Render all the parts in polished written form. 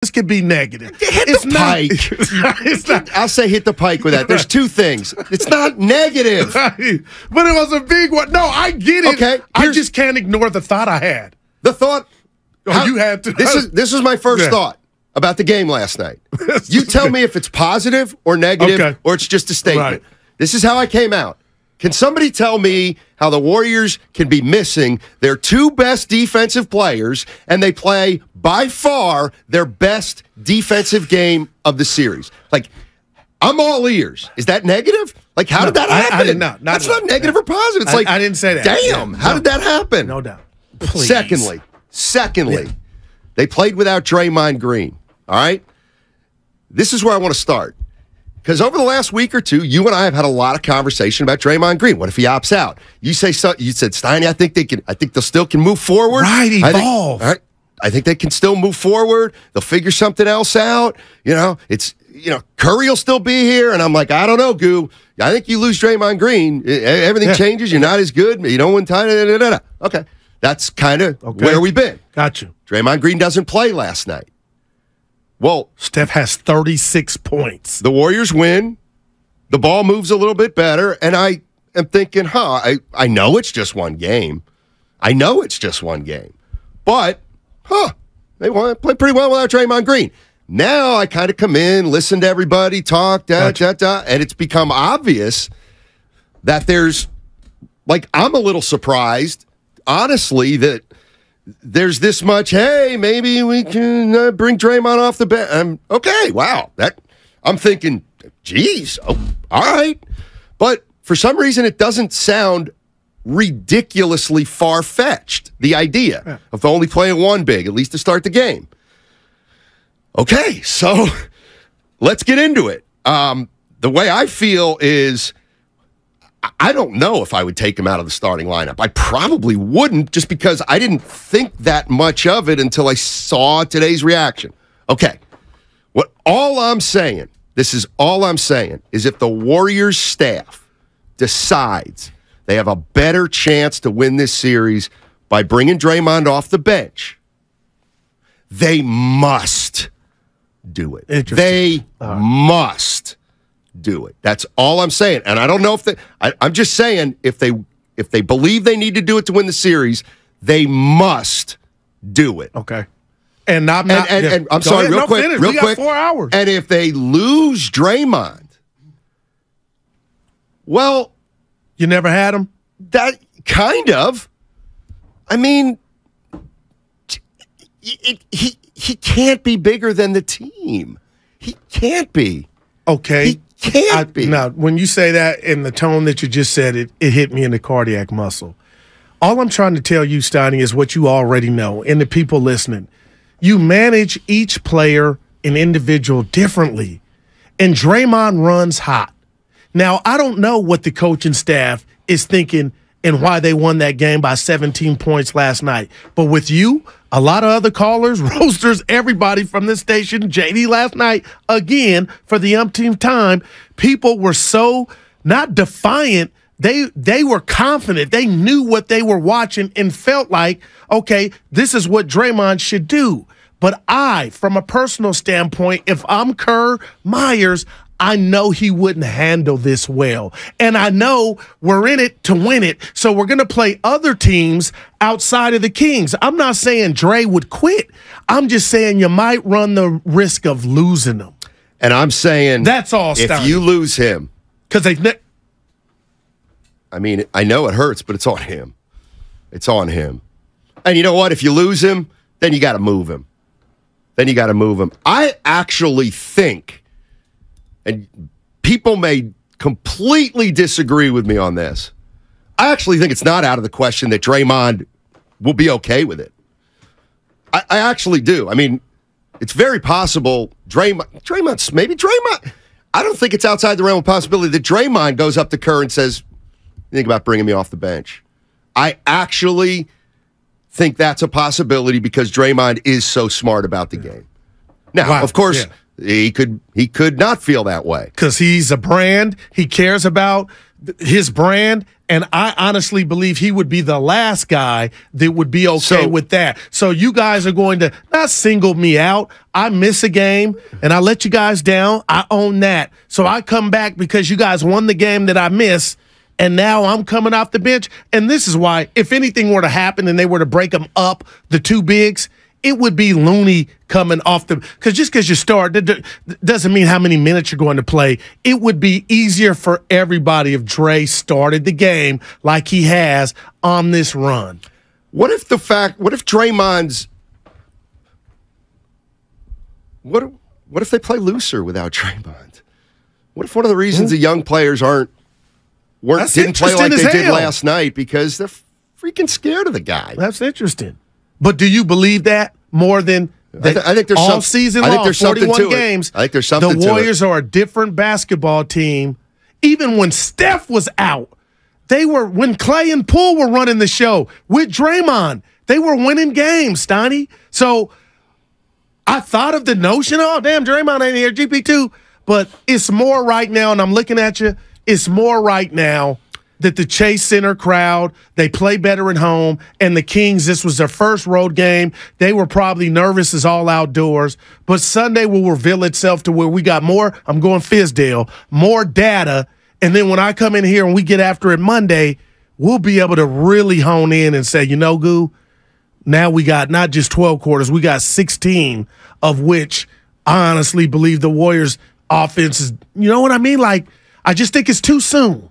This could be negative. Hit the pike. It's not. I'll say hit the pike with that. There's two things. It's not negative. But it was a big one. No, I get it. Okay, I just can't ignore the thought I had. The thought. You had to. This is my first thought about the game last night. You tell me if it's positive or negative or it's just a statement. Right. This is how I came out. Can somebody tell me how the Warriors can be missing their two best defensive players and they play by far their best defensive game of the series? Like, I'm all ears. Is that negative? Like, how did that happen? I did not. That's not negative or positive. It's like, I didn't say that. Damn, how did that happen? No doubt. Please. Secondly, they played without Draymond Green. All right? This is where I want to start. Because over the last week or two, you and I have had a lot of conversation about Draymond Green. What if he opts out? You say so. You said, Steiny, I think they still can move forward. Right, evolve. I think they can still move forward. They'll figure something else out. Curry will still be here. And I'm like, I don't know, Goo. I think you lose Draymond Green. Everything changes. You're not as good. You don't win time. Okay. That's kind of where we've been. Got you. Draymond Green doesn't play last night. Well, Steph has 36 points. The Warriors win. The ball moves a little bit better. And I am thinking, I know it's just one game. But, they play pretty well without Draymond Green. Now I kind of come in, listen to everybody talk, and it's become obvious that I'm a little surprised, honestly, that there's this much, hey, maybe we can bring Draymond off the bench. Okay, wow. I'm thinking, geez, all right. But for some reason, it doesn't sound ridiculously far-fetched, the idea of only playing one big, at least to start the game. Okay, so let's get into it. The way I feel is I don't know if I would take him out of the starting lineup. I probably wouldn't just because I didn't think that much of it until I saw today's reaction. Okay, all I'm saying is if the Warriors staff decides they have a better chance to win this series by bringing Draymond off the bench, they must do it. They must do it. That's all I'm saying. And I don't know if I'm just saying if they believe they need to do it to win the series, they must do it. Okay. And I'm sorry, real quick. We got 4 hours. And if they lose Draymond, well, you never had him? That kind of. I mean, he can't be bigger than the team. He can't be. Okay. He can't be. Now, when you say that in the tone that you just said it hit me in the cardiac muscle. All I'm trying to tell you, Steiny, is what you already know, and the people listening. You manage each player and individual differently, and Draymond runs hot. Now, I don't know what the coaching staff is thinking and why they won that game by 17 points last night. But with you, a lot of other callers, roasters, everybody from this station, JD last night, again, for the umpteenth time, people were so not defiant. They were confident. They knew what they were watching and felt like, okay, this is what Draymond should do. But from a personal standpoint, if I'm Kerr Myers, I know he wouldn't handle this well. And I know we're in it to win it, so we're going to play other teams outside of the Kings. I'm not saying Dre would quit. I'm just saying you might run the risk of losing them. And I'm saying that's all. If you lose him, because I mean, I know it hurts, but it's on him. It's on him. And you know what? If you lose him, then you got to move him. I actually think, and people may completely disagree with me on this, I actually think it's not out of the question that Draymond will be okay with it. I actually do. I mean, it's very possible Draymond, I don't think it's outside the realm of possibility that Draymond goes up to Kerr and says, think about bringing me off the bench. I actually think that's a possibility because Draymond is so smart about the game. Now, of course, he could not feel that way. Because he's a brand. He cares about his brand. And I honestly believe he would be the last guy that would be okay with that. So you guys are going to not single me out. I miss a game, and I let you guys down. I own that. So I come back because you guys won the game that I missed, and now I'm coming off the bench. And this is why, if anything were to happen and they were to break them up, the two bigs, it would be Looney coming off the – because just because you start doesn't mean how many minutes you're going to play. It would be easier for everybody if Dre started the game like he has on this run. What if Draymond's – what if they play looser without Draymond? What if one of the reasons the young players didn't play like they did last night because they're freaking scared of the guy? That's interesting. But do you believe that more than I think there's all season long, 41 games? I think there's something to it. The Warriors are a different basketball team. Even when Steph was out, when Clay and Poole were running the show with Draymond, they were winning games, Steiny. So I thought of the notion, oh, damn, Draymond ain't here, GP2. But it's more right now, and I'm looking at you, it's more right now that the Chase Center crowd, they play better at home, and the Kings, this was their first road game. They were probably nervous as all outdoors, but Sunday will reveal itself to where we got more, I'm going Fizdale, more data, and then when I come in here and we get after it Monday, we'll be able to really hone in and say, Goo, now we got not just 12 quarters, we got 16, of which I honestly believe the Warriors' offense is, you know what I mean? Like, I just think it's too soon.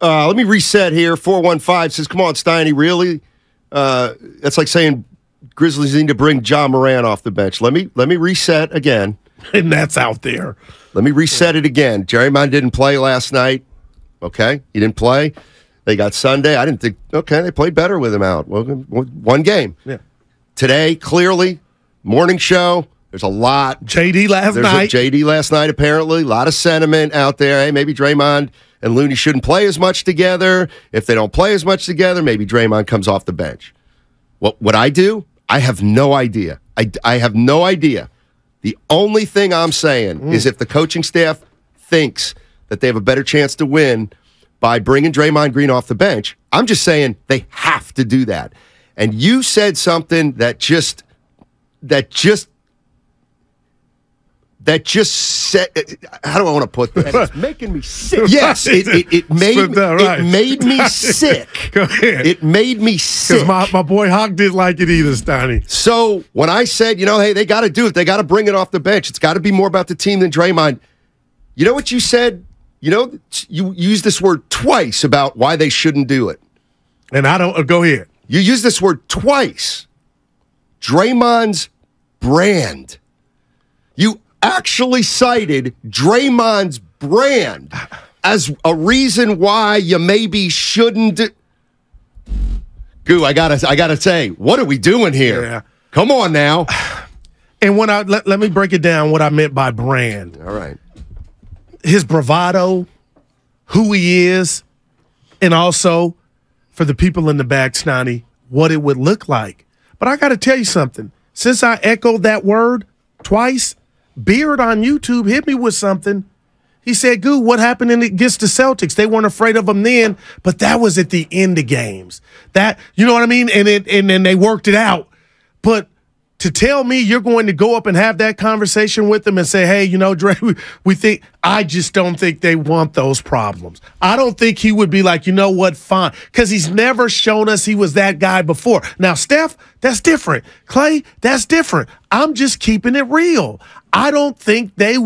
Let me reset here. 415 says, come on, Steiny, really? That's like saying Grizzlies need to bring Ja Morant off the bench. Let me reset again. And that's out there. Let me reset it again. Draymond didn't play last night. Okay? He didn't play. They got Sunday. I didn't think, okay, they played better with him out. Well, one game. Yeah. Today, clearly, morning show. There's a lot. JD last night, apparently. A lot of sentiment out there. Hey, maybe Draymond and Looney shouldn't play as much together. If they don't play as much together, maybe Draymond comes off the bench. What I do? I have no idea. I have no idea. The only thing I'm saying is if the coaching staff thinks that they have a better chance to win by bringing Draymond Green off the bench, I'm just saying they have to do that. And you said something that just said, how do I want to put this? It's making me sick. Yes, it made me sick. Go ahead. It made me sick. Because my boy Hawk didn't like it either, Steiny. So when I said, hey, they got to do it. They got to bring it off the bench. It's got to be more about the team than Draymond. You know what you said? You used this word twice about why they shouldn't do it. And I don't, go ahead. You used this word twice. Draymond's brand. You actually cited Draymond's brand as a reason why you maybe shouldn't. Goo, I gotta say, what are we doing here? Yeah. Come on now. And when let me break it down what I meant by brand. All right. His bravado, who he is, and also for the people in the back, Snotty, what it would look like. But I got to tell you something. Since I echoed that word twice, Beard on YouTube hit me with something. He said, Goo, what happened against the Celtics? They weren't afraid of them then, but that was at the end of games. That, you know what I mean? And then they worked it out. But to tell me you're going to go up and have that conversation with them and say, hey, Dre, we think, I just don't think they want those problems. I don't think he would be like, you know what, fine. Because he's never shown us he was that guy before. Now, Steph, that's different. Clay, that's different. I'm just keeping it real. I don't think they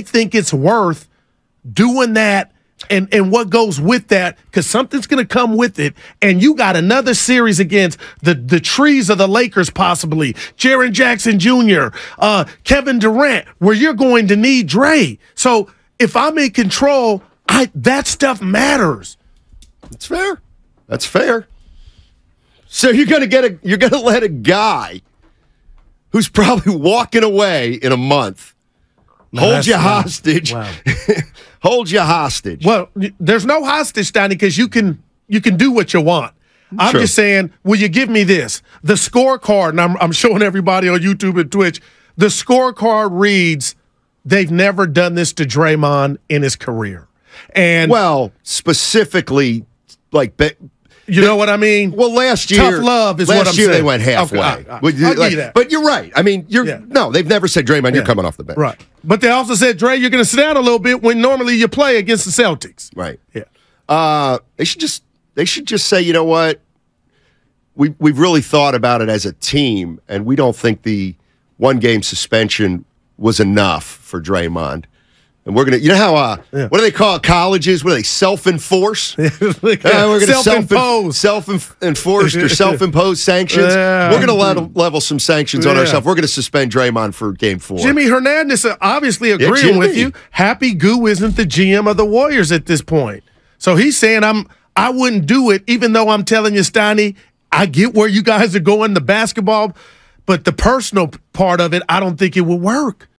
think it's worth doing that and what goes with that, because something's going to come with it, and you got another series against the trees of the Lakers possibly, Jaren Jackson Jr., Kevin Durant, where you're going to need Dre. So if I'm in control, that stuff matters. That's fair. That's fair. So you're going to let a guy who's probably walking away in a month hold you hostage. Wow. Hold you hostage. Well, there's no hostage, Steiny, because you can do what you want. I'm True. Just saying, will you give me this? The scorecard, and I'm showing everybody on YouTube and Twitch, The scorecard reads they've never done this to Draymond in his career. And well, specifically, like, you know what I mean? Well, last year, tough love is what I'm saying. Last year they went halfway. Okay, I'll give you that. But you're right. I mean, no, they've never said, Draymond, you're coming off the bench. Right. But they also said, Dre, you're going to sit down a little bit when normally you play against the Celtics. Right. Yeah. They should just say, you know what? We've really thought about it as a team, and we don't think the one-game suspension was enough for Draymond. And we're going to, you know how, what do they call colleges? What do they, self-enforce? We're going to self-enforced or self-imposed sanctions. Yeah. We're going to level some sanctions on ourselves. We're going to suspend Draymond for Game 4. Jimmy Hernandez obviously agreeing with you. Happy Goo isn't the GM of the Warriors at this point. So he's saying, I wouldn't do it, even though I'm telling you, Steiny, I get where you guys are going, the basketball, but the personal part of it, I don't think it would work.